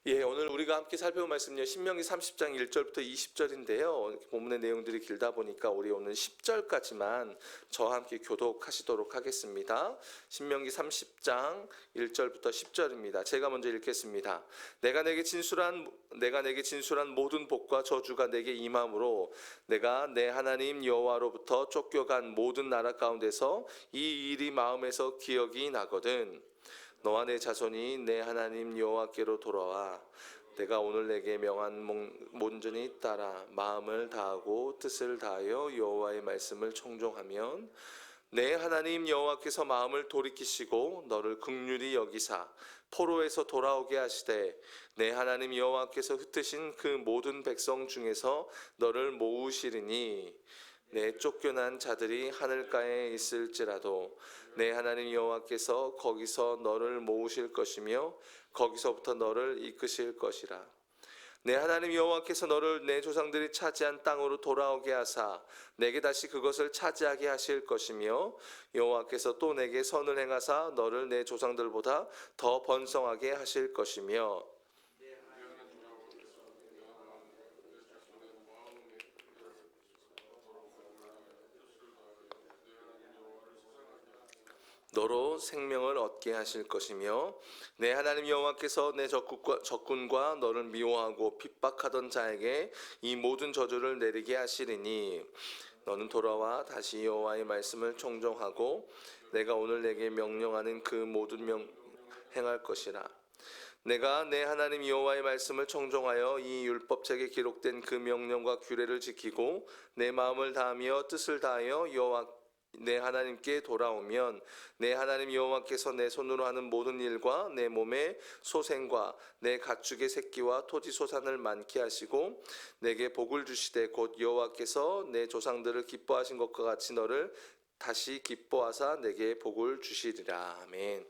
예, 오늘 우리가 함께 살펴볼 말씀은요, 신명기 30장 1절부터 20절인데요. 본문의 내용들이 길다 보니까 우리 오늘 10절까지만 저와 함께 교독하시도록 하겠습니다. 신명기 30장 1절부터 10절입니다. 제가 먼저 읽겠습니다. 내가 내게 진술한 모든 복과 저주가 내게 임함으로 내가 내 하나님 여호와로부터 쫓겨간 모든 나라 가운데서 이 일이 마음에서 기억이 나거든. 너와 내 자손이 내 하나님 여호와께로 돌아와 내가 오늘 내게 명한 온전히 따라 마음을 다하고 뜻을 다하여 여호와의 말씀을 청종하면 내 하나님 여호와께서 마음을 돌이키시고 너를 긍휼히 여기사 포로에서 돌아오게 하시되 내 하나님 여호와께서 흩으신 그 모든 백성 중에서 너를 모으시리니 내 쫓겨난 자들이 하늘가에 있을지라도 내 하나님 여호와께서 거기서 너를 모으실 것이며 거기서부터 너를 이끄실 것이라. 내 하나님 여호와께서 너를 내 조상들이 차지한 땅으로 돌아오게 하사 내게 다시 그것을 차지하게 하실 것이며 여호와께서 또 내게 선을 행하사 너를 내 조상들보다 더 번성하게 하실 것이며 너로 생명을 얻게 하실 것이며 내 하나님 여호와께서 내 적군과 너를 미워하고 핍박하던 자에게 이 모든 저주를 내리게 하시리니 너는 돌아와 다시 여호와의 말씀을 청종하고 내가 오늘 내게 명령하는 그 모든 행할 것이라. 내가 내 하나님 여호와의 말씀을 청종하여 이 율법책에 기록된 그 명령과 규례를 지키고 내 마음을 다하며 뜻을 다하여 여호와 내 하나님께 돌아오면 내 하나님 여호와께서 내 손으로 하는 모든 일과 내 몸의 소생과 내 가축의 새끼와 토지 소산을 많게 하시고 내게 복을 주시되 곧 여호와께서 내 조상들을 기뻐하신 것과 같이 너를 다시 기뻐하사 내게 복을 주시리라. 아멘.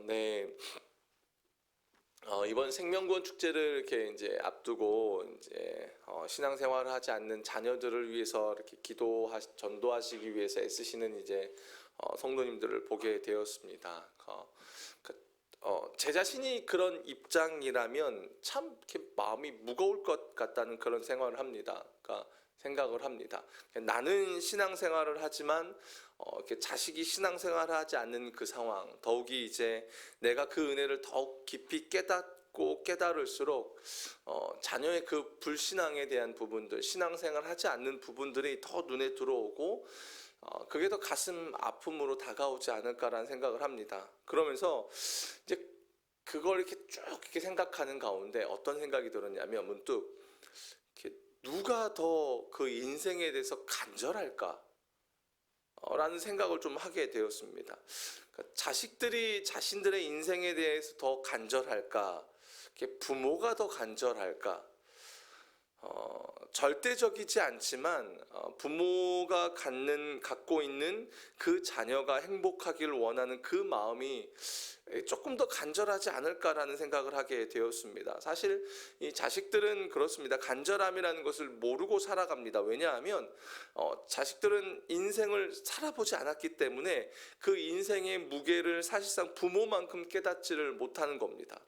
네. 이번 생명구원 축제를 이렇게 이제 앞두고 이제 신앙생활을 하지 않는 자녀들을 위해서 이렇게 전도하시기 위해서 애쓰시는 이제 성도님들을 보게 되었습니다. 제 자신이 그런 입장이라면 참 이렇게 마음이 무거울 것 같다는 그런 생각을 합니다. 나는 신앙생활을 하지만 이렇게 자식이 신앙생활을 하지 않는 그 상황, 더욱이 이제 내가 그 은혜를 더욱 깊이 깨달을수록 자녀의 그 불신앙에 대한 부분들, 신앙생활을 하지 않는 부분들이 더 눈에 들어오고 그게 더 가슴 아픔으로 다가오지 않을까라는 생각을 합니다. 그러면서 이제 그걸 이렇게 쭉 이렇게 생각하는 가운데 어떤 생각이 들었냐면 문득 이렇게 누가 더 그 인생에 대해서 간절할까? 라는 생각을 좀 하게 되었습니다. 그러니까 자식들이 자신들의 인생에 대해서 더 간절할까? 부모가 더 간절할까? 절대적이지 않지만 부모가 갖고 있는 그 자녀가 행복하기를 원하는 그 마음이 조금 더 간절하지 않을까라는 생각을 하게 되었습니다. 사실 이 자식들은 그렇습니다. 간절함이라는 것을 모르고 살아갑니다. 왜냐하면 자식들은 인생을 살아보지 않았기 때문에 그 인생의 무게를 사실상 부모만큼 깨닫지를 못하는 겁니다.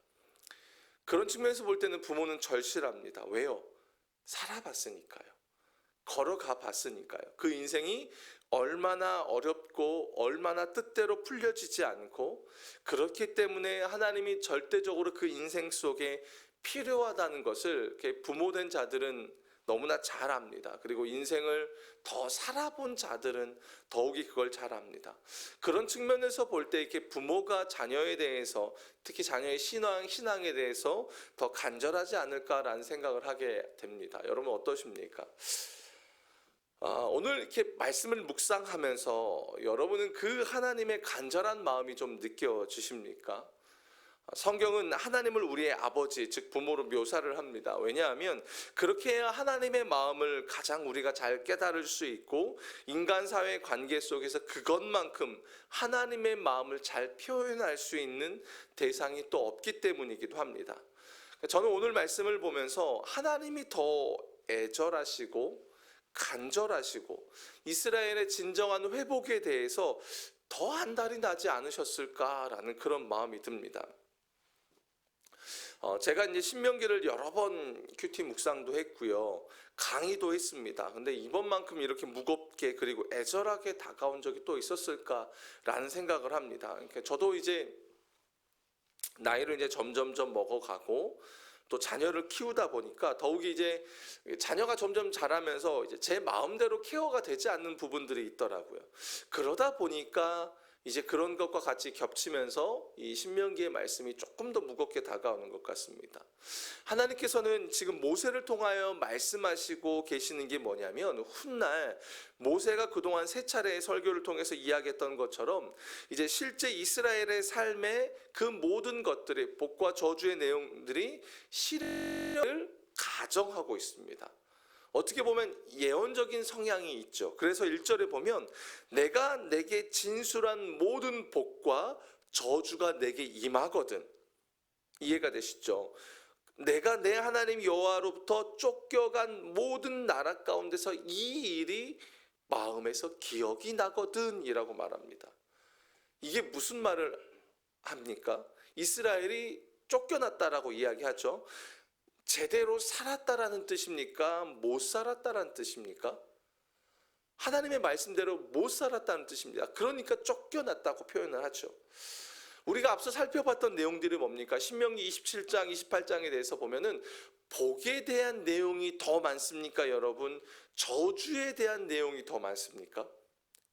그런 측면에서 볼 때는 부모는 절실합니다. 왜요? 살아봤으니까요. 걸어가 봤으니까요. 그 인생이 얼마나 어렵고 얼마나 뜻대로 풀려지지 않고 그렇기 때문에 하나님이 절대적으로 그 인생 속에 필요하다는 것을 부모된 자들은 너무나 잘 압니다. 그리고 인생을 더 살아본 자들은 더욱이 그걸 잘 압니다. 그런 측면에서 볼 때 이렇게 부모가 자녀에 대해서 특히 자녀의 신앙에 대해서 더 간절하지 않을까라는 생각을 하게 됩니다. 여러분 어떠십니까? 오늘 이렇게 말씀을 묵상하면서 여러분은 그 하나님의 간절한 마음이 좀 느껴지십니까? 성경은 하나님을 우리의 아버지, 즉 부모로 묘사를 합니다. 왜냐하면 그렇게 해야 하나님의 마음을 가장 우리가 잘 깨달을 수 있고 인간 사회 관계 속에서 그것만큼 하나님의 마음을 잘 표현할 수 있는 대상이 또 없기 때문이기도 합니다. 저는 오늘 말씀을 보면서 하나님이 더 애절하시고 간절하시고 이스라엘의 진정한 회복에 대해서 더 안달이 나지 않으셨을까라는 그런 마음이 듭니다. 제가 이제 신명기를 여러 번 큐티 묵상도 했고요. 강의도 했습니다. 근데 이번만큼 이렇게 무겁게 그리고 애절하게 다가온 적이 또 있었을까라는 생각을 합니다. 그러니까 저도 이제 나이를 이제 점점점 먹어가고 또 자녀를 키우다 보니까 더욱이 이제 자녀가 점점 자라면서 이제 제 마음대로 케어가 되지 않는 부분들이 있더라고요. 그러다 보니까 이제 그런 것과 같이 훗이면서 이 신명기의 말씀이 조금 더 무겁게 다가오는 것 같습니다. 하나님께서는 지금 모세를 통하여 말씀하시고 계시는 게 뭐냐면, 훗날 모세가 그동안 세 차례의 설교를 통해서 이야기했던 것처럼 이제 실제 이스라엘의 삶의 그 모든 것들이, 복과 저주의 내용들이 실현을 가정하고 있습니다. 어떻게 보면 예언적인 성향이 있죠. 그래서 1절에 보면 내가 내게 진술한 모든 복과 저주가 내게 임하거든. 이해가 되시죠? 내가 내 하나님 여호와로부터 쫓겨간 모든 나라 가운데서 이 일이 마음에서 기억이 나거든 이라고 말합니다. 이게 무슨 말을 합니까? 이스라엘이 쫓겨났다라고 이야기하죠. 제대로 살았다라는 뜻입니까? 못 살았다라는 뜻입니까? 하나님의 말씀대로 못 살았다는 뜻입니다. 그러니까 쫓겨났다고 표현을 하죠. 우리가 앞서 살펴봤던 내용들이 뭡니까? 신명기 27장, 28장에 대해서 보면은 복에 대한 내용이 더 많습니까, 여러분? 저주에 대한 내용이 더 많습니까?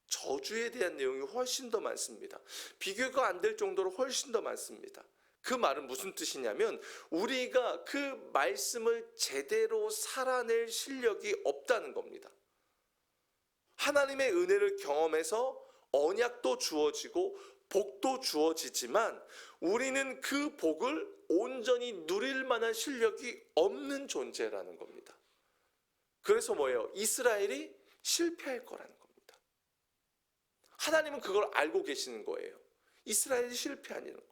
저주에 대한 내용이 훨씬 더 많습니다. 비교가 안 될 정도로 훨씬 더 많습니다. 그 말은 무슨 뜻이냐면 우리가 그 말씀을 제대로 살아낼 실력이 없다는 겁니다. 하나님의 은혜를 경험해서 언약도 주어지고 복도 주어지지만 우리는 그 복을 온전히 누릴 만한 실력이 없는 존재라는 겁니다. 그래서 뭐예요? 이스라엘이 실패할 거라는 겁니다. 하나님은 그걸 알고 계시는 거예요. 이스라엘이 실패하는 거.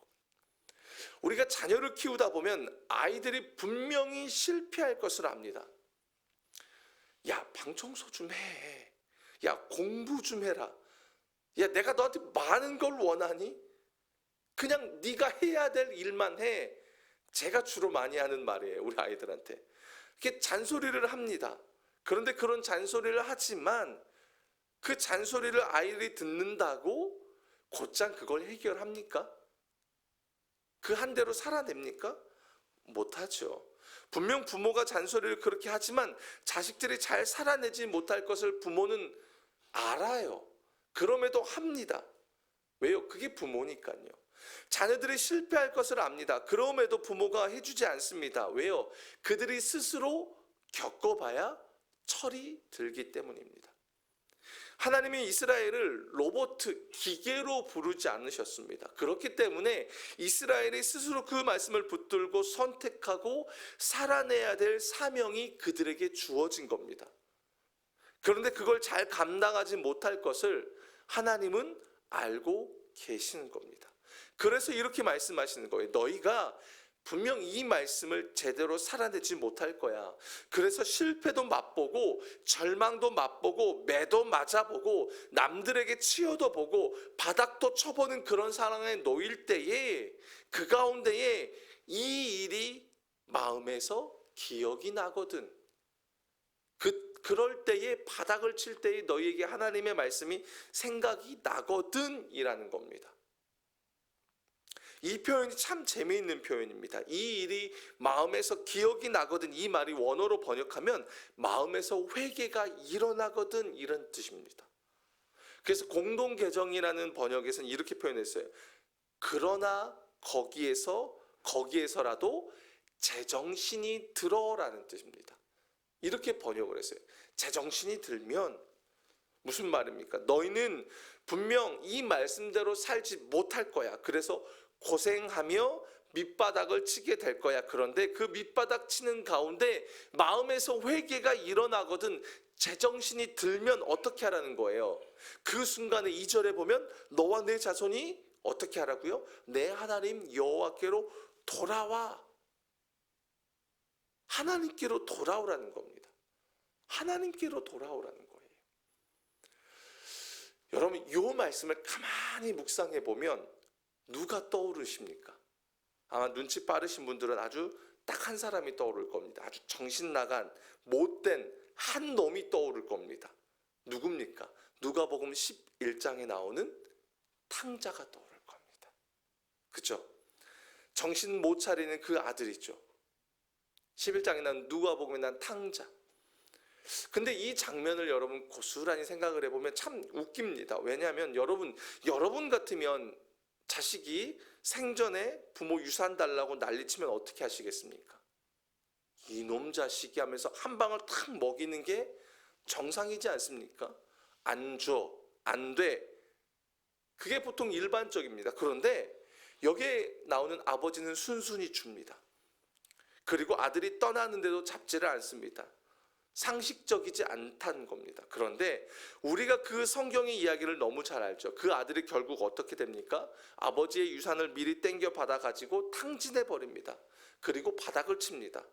우리가 자녀를 키우다 보면 아이들이 분명히 실패할 것을 압니다. 야, 방 청소 좀 해. 야, 공부 좀 해라. 야, 내가 너한테 많은 걸 원하니? 그냥 네가 해야 될 일만 해. 제가 주로 많이 하는 말이에요, 우리 아이들한테. 이렇게 잔소리를 합니다. 그런데 그런 잔소리를 하지만 그 잔소리를 아이들이 듣는다고 곧장 그걸 해결합니까? 그 한 대로 살아냅니까? 못하죠. 분명 부모가 잔소리를 그렇게 하지만 자식들이 잘 살아내지 못할 것을 부모는 알아요. 그럼에도 합니다. 왜요? 그게 부모니까요. 자녀들이 실패할 것을 압니다. 그럼에도 부모가 해주지 않습니다. 왜요? 그들이 스스로 겪어봐야 철이 들기 때문입니다. 하나님이 이스라엘을 로봇, 기계로 부르지 않으셨습니다. 그렇기 때문에 이스라엘이 스스로 그 말씀을 붙들고 선택하고 살아내야 될 사명이 그들에게 주어진 겁니다. 그런데 그걸 잘 감당하지 못할 것을 하나님은 알고 계시는 겁니다. 그래서 이렇게 말씀하시는 거예요. 너희가 분명 이 말씀을 제대로 살아내지 못할 거야. 그래서 실패도 맛보고 절망도 맛보고 매도 맞아보고 남들에게 치여도 보고 바닥도 쳐보는 그런 상황에 놓일 때에 그 가운데에 이 일이 마음에서 기억이 나거든. 그럴 때에 바닥을 칠 때에 너희에게 하나님의 말씀이 생각이 나거든 이라는 겁니다. 이 표현이 참 재미있는 표현입니다. 이 일이 마음에서 기억이 나거든, 이 말이 원어로 번역하면 마음에서 회개가 일어나거든 이런 뜻입니다. 그래서 공동개정이라는 번역에서는 이렇게 표현했어요. 그러나 거기에서라도 제정신이 들어라는 뜻입니다. 이렇게 번역을 했어요. 제정신이 들면 무슨 말입니까? 너희는 분명 이 말씀대로 살지 못할 거야. 그래서 고생하며 밑바닥을 치게 될 거야. 그런데 그 밑바닥 치는 가운데 마음에서 회개가 일어나거든 제정신이 들면 어떻게 하라는 거예요? 그 순간에 2절에 보면 너와 내 자손이 어떻게 하라고요? 내 하나님 여호와께로 돌아와. 하나님께로 돌아오라는 겁니다. 하나님께로 돌아오라는 거예요. 여러분, 이 말씀을 가만히 묵상해 보면 누가 떠오르십니까? 아마 눈치 빠르신 분들은 아주 딱 한 사람이 떠오를 겁니다. 아주 정신 나간 못된 한 놈이 떠오를 겁니다. 누굽니까? 누가복음 11장에 나오는 탕자가 떠오를 겁니다. 그죠? 정신 못 차리는 그 아들이죠. 11장에 난 누가복음에 난 탕자. 근데 이 장면을 여러분 고스란히 생각을 해보면 참 웃깁니다. 왜냐하면 여러분 같으면 자식이 생전에 부모 유산 달라고 난리치면 어떻게 하시겠습니까? 이놈 자식이 하면서 한 방울 탁 먹이는 게 정상이지 않습니까? 안 줘, 안 돼. 그게 보통 일반적입니다. 그런데 여기에 나오는 아버지는 순순히 줍니다. 그리고 아들이 떠나는데도 잡지를 않습니다. 상식적이지 않다는 겁니다. 그런데 우리가 그 성경의 이야기를 너무 잘 알죠. 그 아들이 결국 어떻게 됩니까? 아버지의 유산을 미리 땡겨 받아가지고 탕진해 버립니다. 그리고 바닥을 칩니다.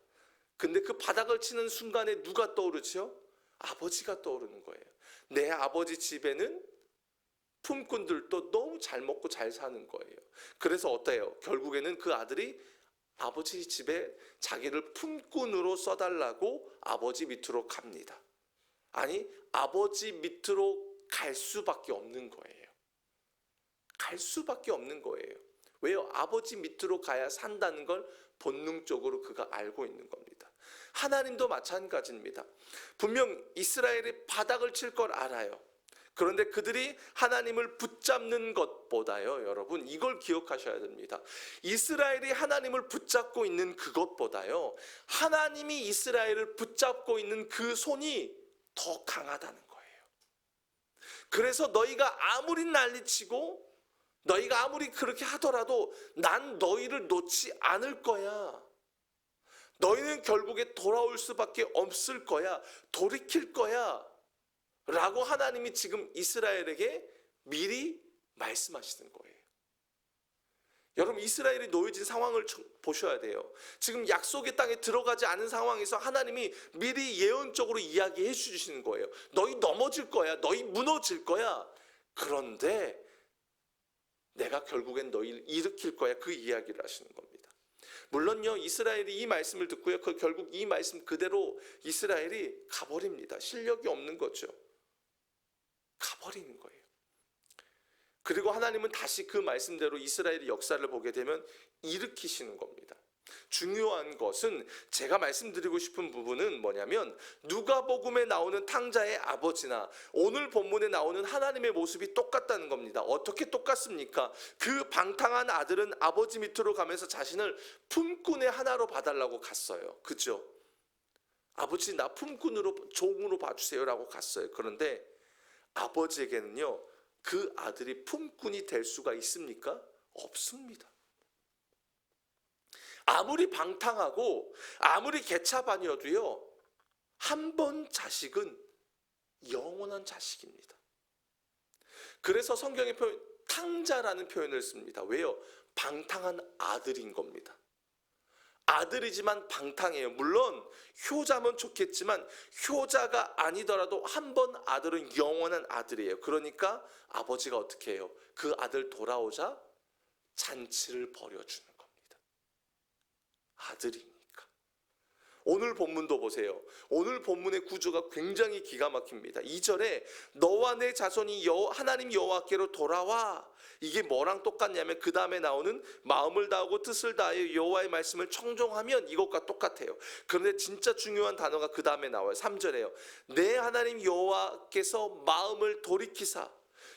근데 그 바닥을 치는 순간에 누가 떠오르죠? 아버지가 떠오르는 거예요. 내 아버지 집에는 품꾼들도 너무 잘 먹고 잘 사는 거예요. 그래서 어때요? 결국에는 그 아들이 아버지 집에 자기를 품꾼으로 써달라고 아버지 밑으로 갑니다. 아니, 아버지 밑으로 갈 수밖에 없는 거예요. 갈 수밖에 없는 거예요. 왜요? 아버지 밑으로 가야 산다는 걸 본능적으로 그가 알고 있는 겁니다. 하나님도 마찬가지입니다. 분명 이스라엘이 바닥을 칠 걸 알아요. 그런데 그들이 하나님을 붙잡는 것보다요, 여러분, 이걸 기억하셔야 됩니다. 이스라엘이 하나님을 붙잡고 있는 그것보다요, 하나님이 이스라엘을 붙잡고 있는 그 손이 더 강하다는 거예요. 그래서 너희가 아무리 난리치고 너희가 아무리 그렇게 하더라도 난 너희를 놓지 않을 거야. 너희는 결국에 돌아올 수밖에 없을 거야. 돌이킬 거야. 라고 하나님이 지금 이스라엘에게 미리 말씀하시는 거예요. 여러분, 이스라엘이 놓여진 상황을 보셔야 돼요. 지금 약속의 땅에 들어가지 않은 상황에서 하나님이 미리 예언적으로 이야기해 주시는 거예요. 너희 넘어질 거야. 너희 무너질 거야. 그런데 내가 결국엔 너희를 일으킬 거야. 그 이야기를 하시는 겁니다. 물론요, 이스라엘이 이 말씀을 듣고요, 결국 이 말씀 그대로 이스라엘이 가버립니다. 실력이 없는 거죠. 가버리는 거예요. 그리고 하나님은 다시 그 말씀대로 이스라엘의 역사를 보게 되면 일으키시는 겁니다. 중요한 것은 제가 말씀드리고 싶은 부분은 뭐냐면 누가복음에 나오는 탕자의 아버지나 오늘 본문에 나오는 하나님의 모습이 똑같다는 겁니다. 어떻게 똑같습니까? 그 방탕한 아들은 아버지 밑으로 가면서 자신을 품꾼의 하나로 봐달라고 갔어요. 그죠? 아버지, 나 품꾼으로, 종으로 봐주세요라고 갔어요. 그런데 아버지에게는요, 그 아들이 품꾼이 될 수가 있습니까? 없습니다. 아무리 방탕하고 아무리 개차반이어도요, 한 번 자식은 영원한 자식입니다. 그래서 성경의 표현, 탕자라는 표현을 씁니다. 왜요? 방탕한 아들인 겁니다. 아들이지만 방탕해요. 물론 효자면 좋겠지만 효자가 아니더라도 한 번 아들은 영원한 아들이에요. 그러니까 아버지가 어떻게 해요? 그 아들 돌아오자 잔치를 벌여주는 겁니다. 아들이니까. 오늘 본문도 보세요. 오늘 본문의 구조가 굉장히 기가 막힙니다. 2절에 너와 내 자손이 하나님 여호와께로 돌아와. 이게 뭐랑 똑같냐면 그 다음에 나오는 마음을 다하고 뜻을 다하여 여호와의 말씀을 청종하면 이것과 똑같아요. 그런데 진짜 중요한 단어가 그 다음에 나와요. 3절에요. 내 하나님 여호와께서 마음을 돌이키사.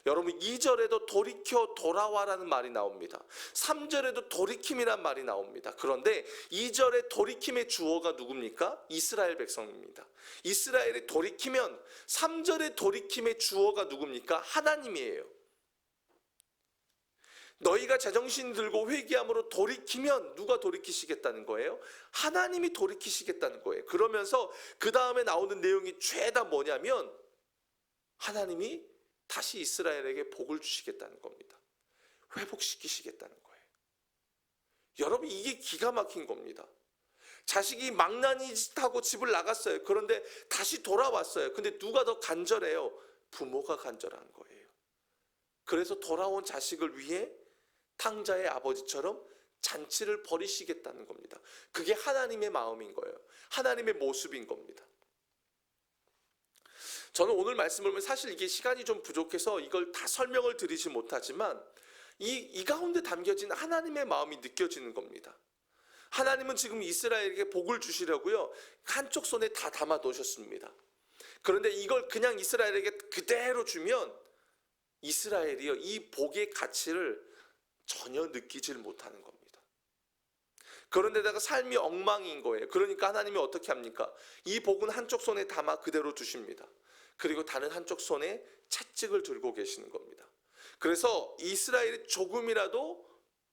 여러분, 2절에도 돌이켜 돌아와라는 말이 나옵니다. 3절에도 돌이킴이란 말이 나옵니다. 그런데 2절의 돌이킴의 주어가 누굽니까? 이스라엘 백성입니다. 이스라엘이 돌이키면 3절의 돌이킴의 주어가 누굽니까? 하나님이에요. 너희가 제정신 들고 회개함으로 돌이키면 누가 돌이키시겠다는 거예요? 하나님이 돌이키시겠다는 거예요. 그러면서 그 다음에 나오는 내용이 죄다 뭐냐면 하나님이 다시 이스라엘에게 복을 주시겠다는 겁니다. 회복시키시겠다는 거예요. 여러분, 이게 기가 막힌 겁니다. 자식이 망나니 짓하고 집을 나갔어요. 그런데 다시 돌아왔어요. 근데 누가 더 간절해요? 부모가 간절한 거예요. 그래서 돌아온 자식을 위해 탕자의 아버지처럼 잔치를 벌이시겠다는 겁니다. 그게 하나님의 마음인 거예요. 하나님의 모습인 겁니다. 저는 오늘 말씀을 보면 사실 이게 시간이 좀 부족해서 이걸 다 설명을 드리지 못하지만 이 가운데 담겨진 하나님의 마음이 느껴지는 겁니다. 하나님은 지금 이스라엘에게 복을 주시려고요, 한쪽 손에 다 담아 놓으셨습니다. 그런데 이걸 그냥 이스라엘에게 그대로 주면 이스라엘이요, 이 복의 가치를 전혀 느끼질 못하는 겁니다. 그런데다가 삶이 엉망인 거예요. 그러니까 하나님이 어떻게 합니까? 이 복은 한쪽 손에 담아 그대로 두십니다. 그리고 다른 한쪽 손에 채찍을 들고 계시는 겁니다. 그래서 이스라엘이 조금이라도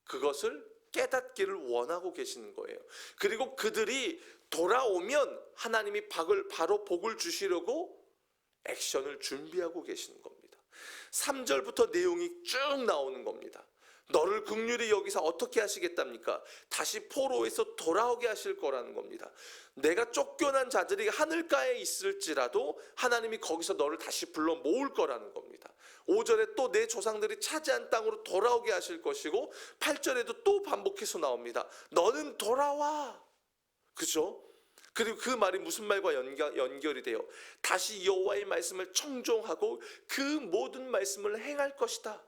그것을 깨닫기를 원하고 계시는 거예요. 그리고 그들이 돌아오면 하나님이 바로 복을 주시려고 액션을 준비하고 계시는 겁니다. 3절부터 내용이 쭉 나오는 겁니다. 너를 긍휼히 여기서 어떻게 하시겠답니까? 다시 포로에서 돌아오게 하실 거라는 겁니다. 내가 쫓겨난 자들이 하늘가에 있을지라도 하나님이 거기서 너를 다시 불러 모을 거라는 겁니다. 5절에 또 내 조상들이 차지한 땅으로 돌아오게 하실 것이고 8절에도 또 반복해서 나옵니다. 너는 돌아와. 그죠? 그리고 그 말이 무슨 말과 연결이 돼요? 다시 여호와의 말씀을 청종하고 그 모든 말씀을 행할 것이다.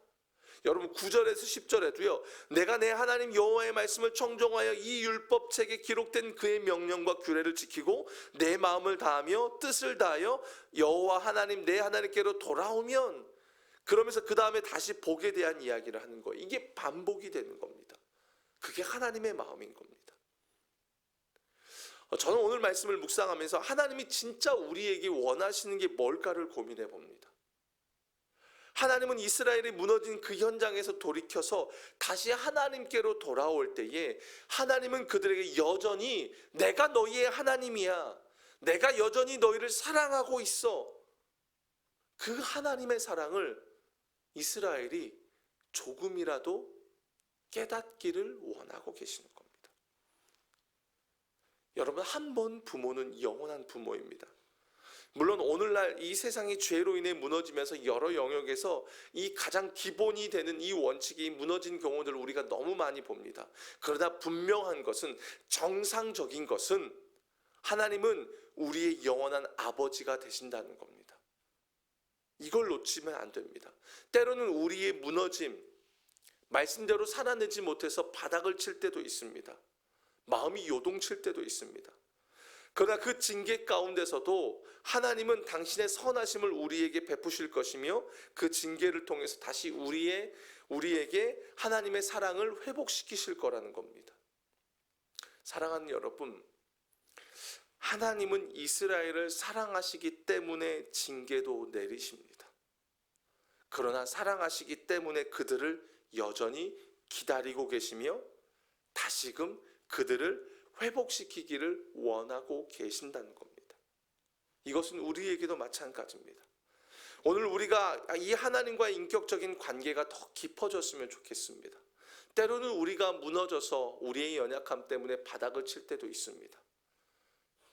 여러분 9절에서 10절에도요, 내가 내 하나님 여호와의 말씀을 청종하여 이 율법책에 기록된 그의 명령과 규례를 지키고 내 마음을 다하며 뜻을 다하여 여호와 하나님 내 하나님께로 돌아오면, 그러면서 그 다음에 다시 복에 대한 이야기를 하는 거예요. 이게 반복이 되는 겁니다. 그게 하나님의 마음인 겁니다. 저는 오늘 말씀을 묵상하면서 하나님이 진짜 우리에게 원하시는 게 뭘까를 고민해 봅니다. 하나님은 이스라엘이 무너진 그 현장에서 돌이켜서 다시 하나님께로 돌아올 때에 하나님은 그들에게 여전히 내가 너희의 하나님이야, 내가 여전히 너희를 사랑하고 있어, 그 하나님의 사랑을 이스라엘이 조금이라도 깨닫기를 원하고 계시는 겁니다. 여러분, 한 번 부모는 영원한 부모입니다. 물론 오늘날 이 세상이 죄로 인해 무너지면서 여러 영역에서 이 가장 기본이 되는 이 원칙이 무너진 경우들을 우리가 너무 많이 봅니다. 그러나 분명한 것은, 정상적인 것은 하나님은 우리의 영원한 아버지가 되신다는 겁니다. 이걸 놓치면 안 됩니다. 때로는 우리의 무너짐, 말씀대로 살아내지 못해서 바닥을 칠 때도 있습니다. 마음이 요동칠 때도 있습니다. 그러나 그 징계 가운데서도 하나님은 당신의 선하심을 우리에게 베푸실 것이며 그 징계를 통해서 다시 우리에게 하나님의 사랑을 회복시키실 거라는 겁니다. 사랑하는 여러분, 하나님은 이스라엘을 사랑하시기 때문에 징계도 내리십니다. 그러나 사랑하시기 때문에 그들을 여전히 기다리고 계시며 다시금 그들을 회복시키기를 원하고 계신다는 겁니다. 이것은 우리에게도 마찬가지입니다. 오늘 우리가 이 하나님과의 인격적인 관계가 더 깊어졌으면 좋겠습니다. 때로는 우리가 무너져서 우리의 연약함 때문에 바닥을 칠 때도 있습니다.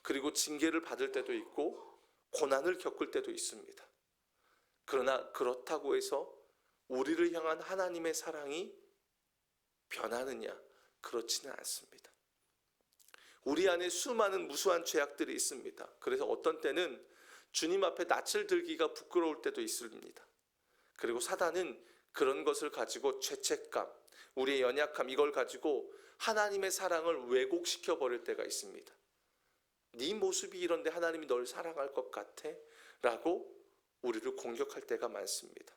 그리고 징계를 받을 때도 있고 고난을 겪을 때도 있습니다. 그러나 그렇다고 해서 우리를 향한 하나님의 사랑이 변하느냐? 그렇지는 않습니다. 우리 안에 수많은 무수한 죄악들이 있습니다. 그래서 어떤 때는 주님 앞에 낯을 들기가 부끄러울 때도 있습니다. 그리고 사단은 그런 것을 가지고 죄책감, 우리의 연약함, 이걸 가지고 하나님의 사랑을 왜곡시켜 버릴 때가 있습니다. 네 모습이 이런데 하나님이 널 사랑할 것 같아? 라고 우리를 공격할 때가 많습니다.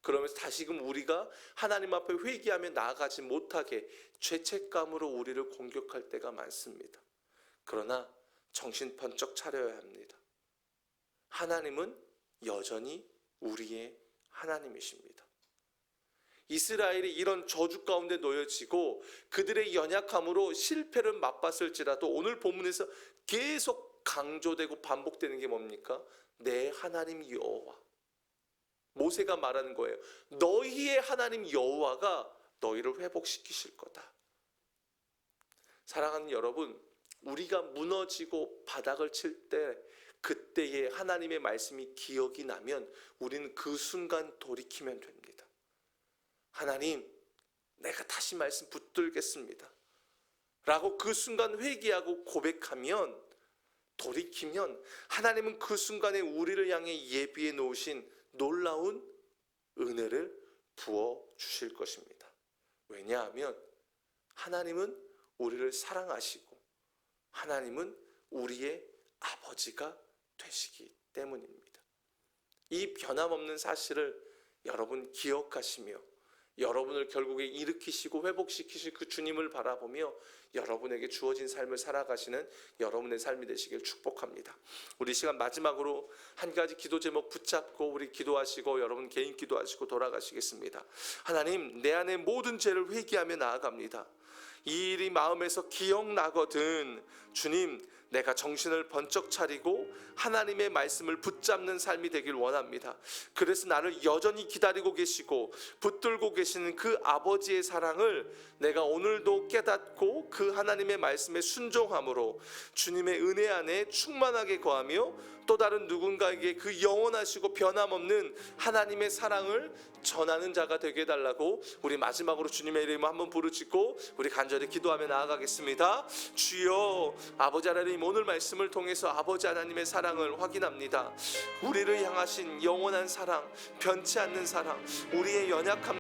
그러면서 다시금 우리가 하나님 앞에 회개하며 나아가지 못하게 죄책감으로 우리를 공격할 때가 많습니다. 그러나 정신 번쩍 차려야 합니다. 하나님은 여전히 우리의 하나님이십니다. 이스라엘이 이런 저주 가운데 놓여지고 그들의 연약함으로 실패를 맛봤을지라도 오늘 본문에서 계속 강조되고 반복되는 게 뭡니까? 내 하나님 여호와. 모세가 말하는 거예요. 너희의 하나님 여호와가 너희를 회복시키실 거다. 사랑하는 여러분, 우리가 무너지고 바닥을 칠 때 그때의 하나님의 말씀이 기억이 나면 우리는 그 순간 돌이키면 됩니다. 하나님, 내가 다시 말씀 붙들겠습니다 라고 그 순간 회개하고 고백하면, 돌이키면 하나님은 그 순간에 우리를 향해 예비해 놓으신 놀라운 은혜를 부어 주실 것입니다. 왜냐하면 하나님은 우리를 사랑하시고 하나님은 우리의 아버지가 되시기 때문입니다. 이 변함없는 사실을 여러분 기억하시며 여러분을 결국에 일으키시고 회복시키실 그 주님을 바라보며 여러분에게 주어진 삶을 살아가시는 여러분의 삶이 되시길 축복합니다. 우리 시간 마지막으로 한 가지 기도 제목 붙잡고 우리 기도하시고 여러분 개인 기도하시고 돌아가시겠습니다. 하나님, 내 안에 모든 죄를 회개하며 나아갑니다. 이 일이 마음에서 기억나거든. 주님, 내가 정신을 번쩍 차리고 하나님의 말씀을 붙잡는 삶이 되길 원합니다. 그래서 나를 여전히 기다리고 계시고 붙들고 계시는 그 아버지의 사랑을 내가 오늘도 깨닫고 그 하나님의 말씀에 순종함으로 주님의 은혜 안에 충만하게 거하며 또 다른 누군가에게 그 영원하시고 변함없는 하나님의 사랑을 전하는 자가 되게 해달라고 우리 마지막으로 주님의 이름을 한번 부르짖고 우리 간절히 기도하며 나아가겠습니다. 주여, 아버지 하나님, 오늘 말씀을 통해서 아버지 하나님의 사랑을 확인합니다. 우리를 향하신 영원한 사랑, 변치 않는 사랑, 우리의 연약함